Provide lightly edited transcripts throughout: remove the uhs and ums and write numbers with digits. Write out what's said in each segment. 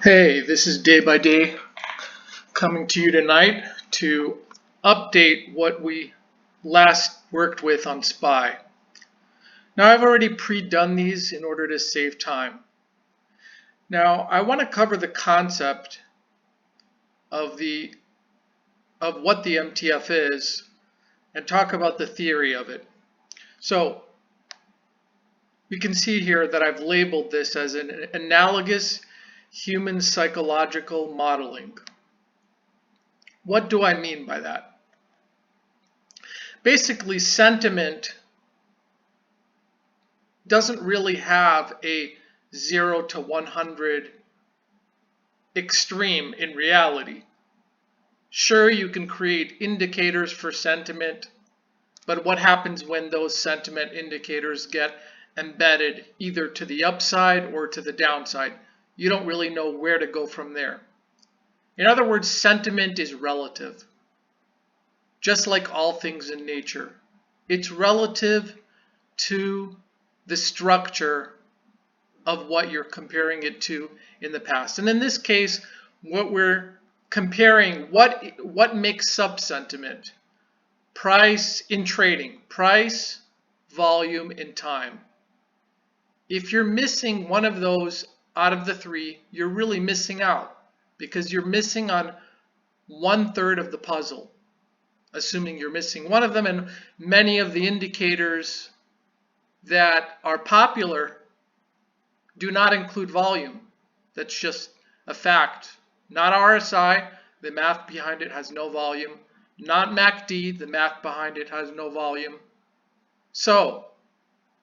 Hey, this is Day by Day coming to you tonight to update what we last worked with on SPY. Now, I've already pre-done these in order to save time. Now, I want to cover the concept of what the MTF is and talk about the theory of it. So, we can see here that I've labeled this as an analogous human psychological modeling. What do I mean by that? Basically, sentiment doesn't really have a 0 to 100 extreme in reality. Sure, you can create indicators for sentiment, but what happens when those sentiment indicators get embedded either to the upside or to the downside? You don't really know where to go from there. In other words, sentiment is relative. Just like all things in nature, it's relative to the structure of what you're comparing it to in the past. And in this case, what we're comparing, what makes up sentiment? Price in trading, price, volume, and time. If you're missing one of those out of the three, you're really missing out because you're missing on 1/3 of the puzzle, assuming you're missing one of them. And many of the indicators that are popular do not include volume. That's just a fact. Not RSI, the math behind it has no volume. Not MACD, the math behind it has no volume. So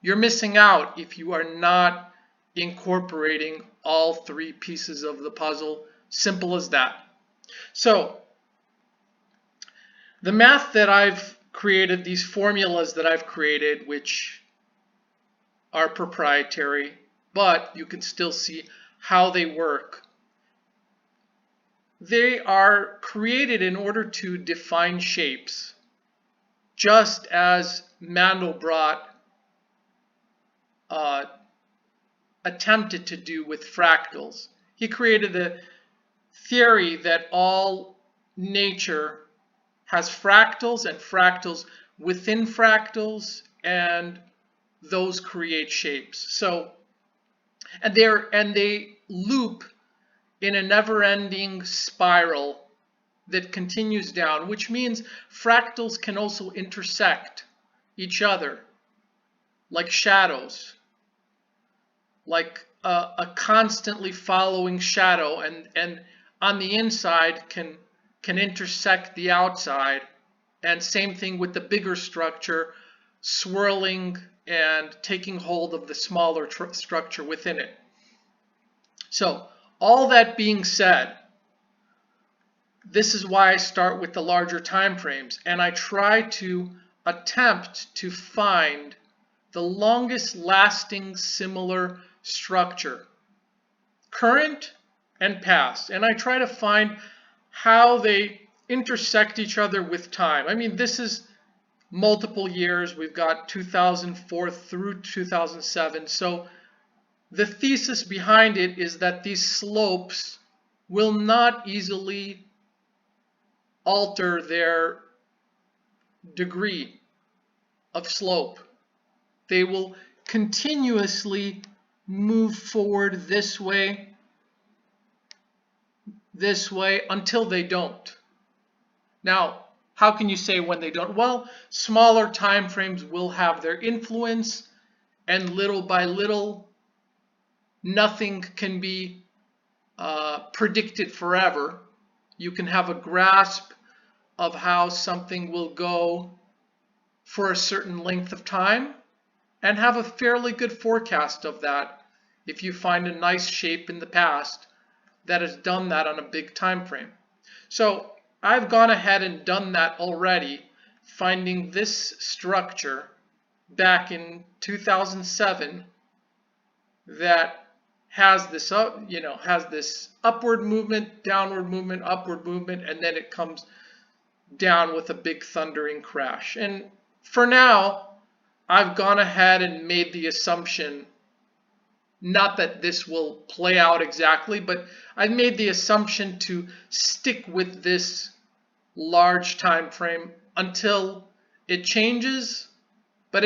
you're missing out if you are not incorporating all three pieces of the puzzle. Simple as that. So the math that I've created, these formulas that I've created, which are proprietary, but you can still see how they work. They are created in order to define shapes, just as Mandelbrot attempted to do with fractals. He created the theory that all nature has fractals and fractals within fractals, and those create shapes. So, and they loop in a never-ending spiral that continues down, which means fractals can also intersect each other, like shadows, like a constantly following shadow, and on the inside can intersect the outside, and same thing with the bigger structure swirling and taking hold of the smaller structure within it. So all that being said, this is why I start with the larger time frames, and I try to attempt to find the longest lasting similar structure, current and past, and I try to find how they intersect each other with time. I mean, this is multiple years. We've got 2004 through 2007. So the thesis behind it is that these slopes will not easily alter their degree of slope. They will continuously move forward this way until they don't. Now, how can you say when they don't? Well, smaller time frames will have their influence, and little by little, nothing can be predicted forever. You can have a grasp of how something will go for a certain length of time and have a fairly good forecast of that if you find a nice shape in the past that has done that on a big time frame. So I've gone ahead and done that already, finding this structure back in 2007 that has this upward movement, downward movement, upward movement, and then it comes down with a big thundering crash. And for now, I've gone ahead and made the assumption Not that this will play out exactly, but I've made the assumption to stick with this large time frame until it changes. But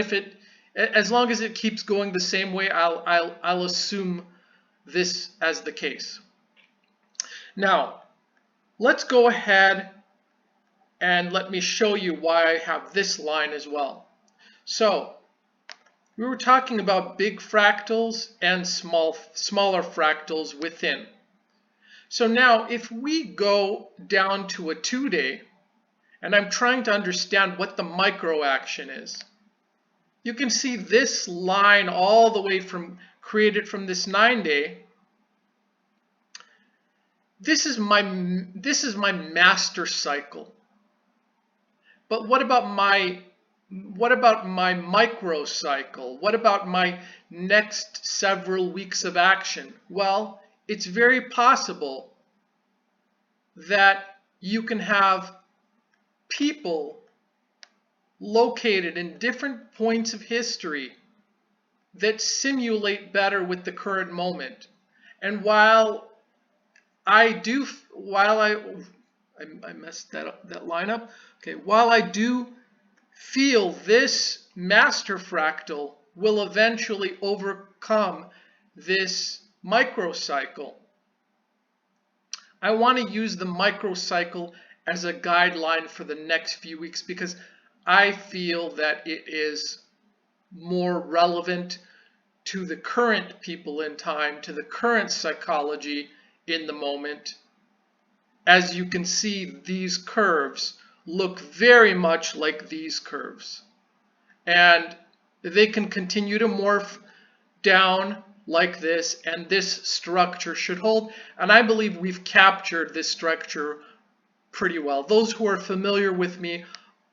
as long as it keeps going the same way, I'll assume this as the case. Now, let's go ahead and let me show you why I have this line as well. So, we were talking about big fractals and smaller fractals within. So now, if we go down to a 2-day, and I'm trying to understand what the micro action is, you can see this line all the way created from this 9-day. This is my master cycle. But what about my micro cycle? What about my next several weeks of action? Well, it's very possible that you can have people located in different points of history that simulate better with the current moment. And while I messed that line up. Okay, while I do feel this master fractal will eventually overcome this microcycle, I want to use the microcycle as a guideline for the next few weeks because I feel that it is more relevant to the current people in time, to the current psychology in the moment. As you can see, these curves look very much like these curves. And they can continue to morph down like this, and this structure should hold. And I believe we've captured this structure pretty well. Those who are familiar with me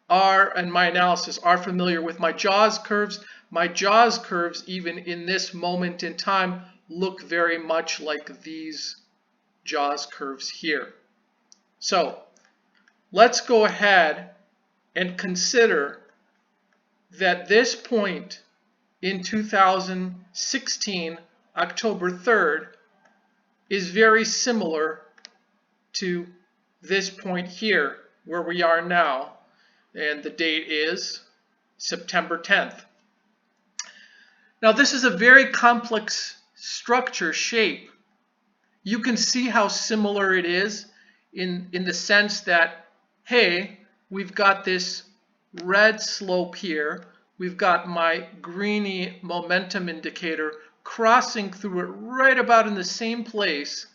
and my analysis are familiar with my JAWS curves. My JAWS curves, even in this moment in time, look very much like these JAWS curves here. So let's go ahead and consider that this point in 2016, October 3rd, is very similar to this point here where we are now, and the date is September 10th. Now this is a very complex structure shape. You can see how similar it is in the sense that, hey, we've got this red slope here, we've got my greeny momentum indicator crossing through it right about in the same place,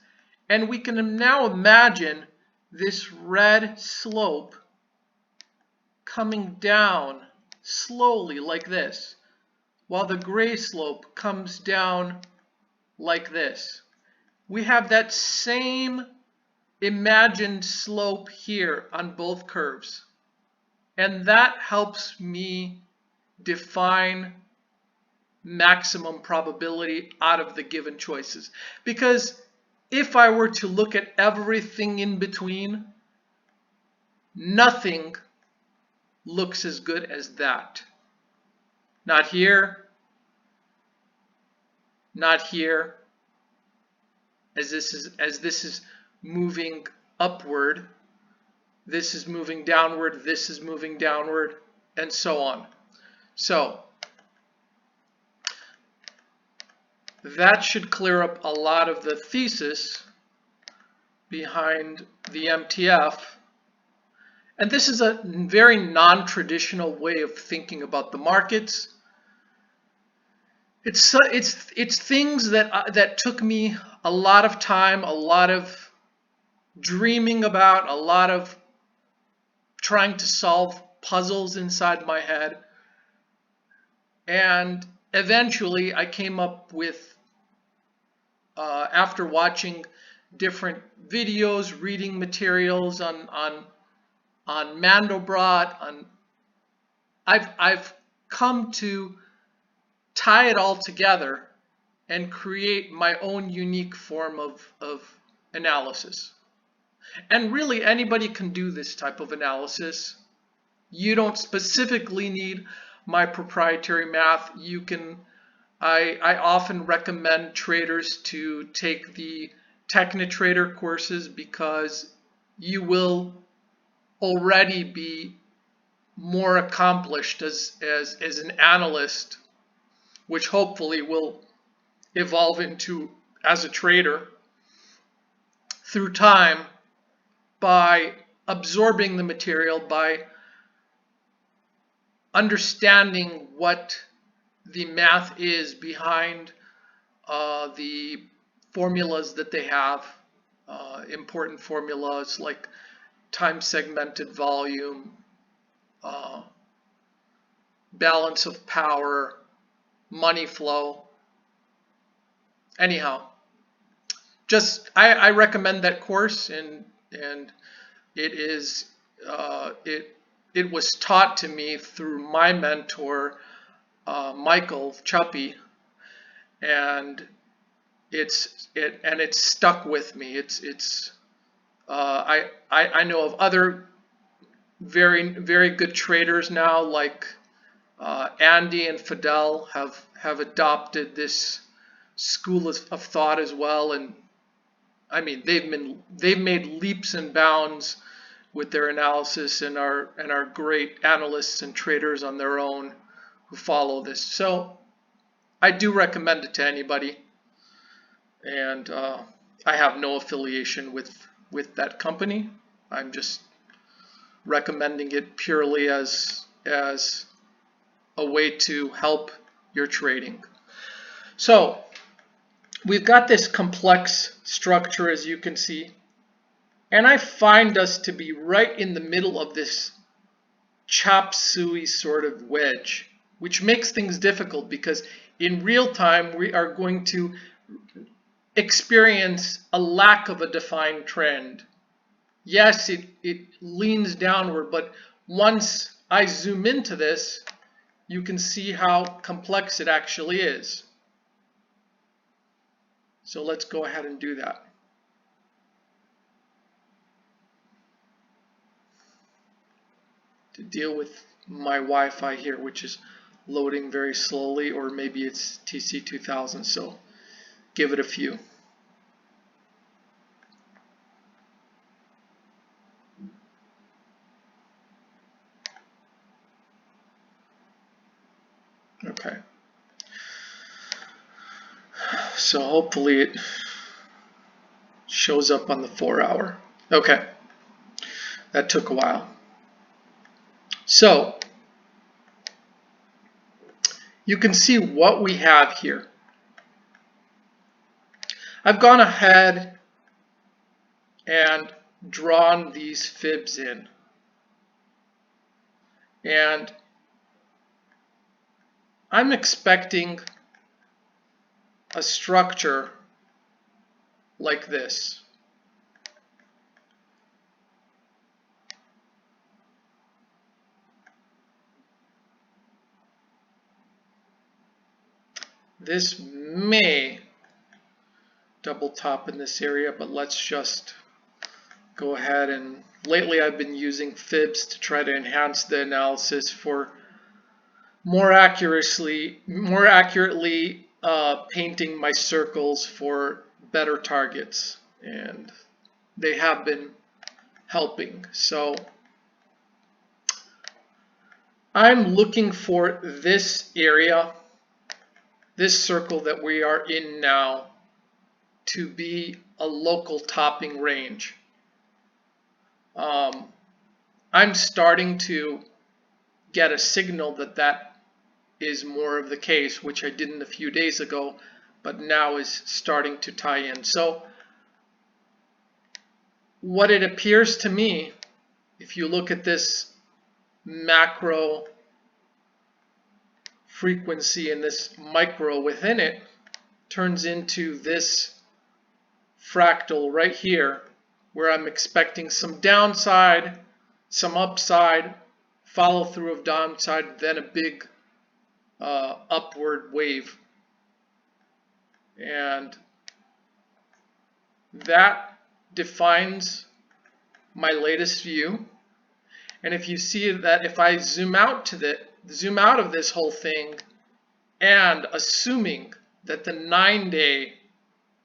and we can now imagine this red slope coming down slowly like this, while the gray slope comes down like this. We have that same imagined slope here on both curves. And that helps me define maximum probability out of the given choices. Because if I were to look at everything in between, nothing looks as good as that. Not here, not here, as this is moving upward, this is moving downward, this is moving downward, and so on. So that should clear up a lot of the thesis behind the MTF. And this is a very non-traditional way of thinking about the markets. It's things that took me a lot of time, a lot of dreaming about, a lot of trying to solve puzzles inside my head. And eventually I came up with, after watching different videos, reading materials on Mandelbrot, I've come to tie it all together and create my own unique form of analysis. And really anybody can do this type of analysis. You don't specifically need my proprietary math. You can I often recommend traders to take the Technitrader courses because you will already be more accomplished as an analyst, which hopefully will evolve into as a trader through time by absorbing the material, by understanding what the math is behind the formulas that they have, important formulas like time segmented volume, balance of power, money flow. Anyhow, just I recommend that course, and it is it was taught to me through my mentor Michael Chuppy, and it's stuck with me. I know of other very good traders now, like Andy and Fidel have adopted this school of thought as well, and I mean they've made leaps and bounds with their analysis, and are great analysts and traders on their own who follow this. So I do recommend it to anybody, and I have no affiliation with that company. I'm just recommending it purely as a way to help your trading. So we've got this complex structure, as you can see, and I find us to be right in the middle of this chop suey sort of wedge, which makes things difficult because in real time we are going to experience a lack of a defined trend. Yes, it leans downward, but once I zoom into this, you can see how complex it actually is. So let's go ahead and do that. To deal with my Wi-Fi here, which is loading very slowly, or maybe it's TC2000, so give it a few. Okay. So hopefully it shows up on the 4-hour. Okay. That took a while. So you can see what we have here. I've gone ahead and drawn these fibs in. And I'm expecting a structure like this. This may double top in this area, but let's just go ahead and lately I've been using fibs to try to enhance the analysis for more accurately painting my circles for better targets, and they have been helping. So I'm looking for this area, this circle that we are in now, to be a local topping range. I'm starting to get a signal that that is more of the case, which I didn't a few days ago, but now is starting to tie in. So what it appears to me, if you look at this macro frequency and this micro within it, turns into this fractal right here, where I'm expecting some downside, some upside, follow through of downside, then a big upward wave. And that defines my latest view. And if you see that if I zoom out of this whole thing and assuming that the 9-day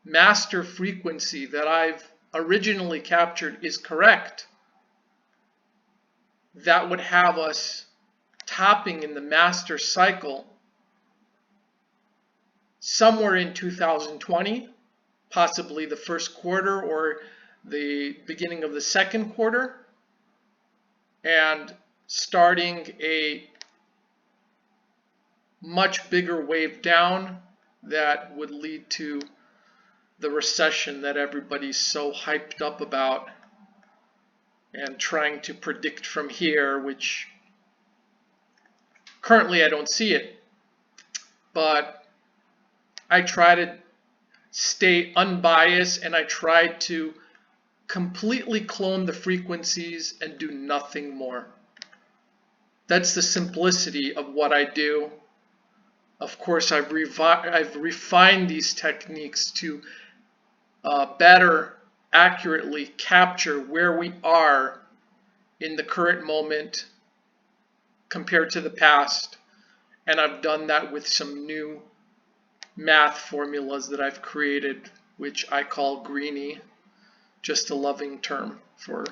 master frequency that I've originally captured is correct, that would have us topping in the master cycle somewhere in 2020, possibly the first quarter or the beginning of the second quarter, and starting a much bigger wave down that would lead to the recession that everybody's so hyped up about and trying to predict from here, which currently I don't see it, but I try to stay unbiased and I try to completely clone the frequencies and do nothing more. That's the simplicity of what I do. Of course, I've refined these techniques to better accurately capture where we are in the current moment compared to the past. And I've done that with some new math formulas that I've created, which I call Greenie, just a loving term for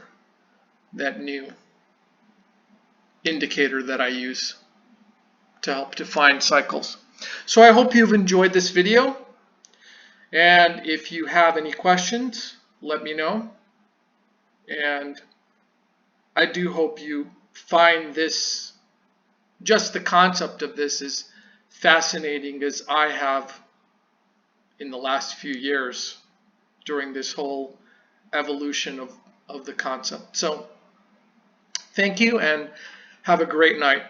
that new indicator that I use to help define cycles. So I hope you've enjoyed this video, and if you have any questions, let me know. And I do hope you find this, just the concept of this, as fascinating as I have in the last few years during this whole evolution of the concept. So thank you and have a great night.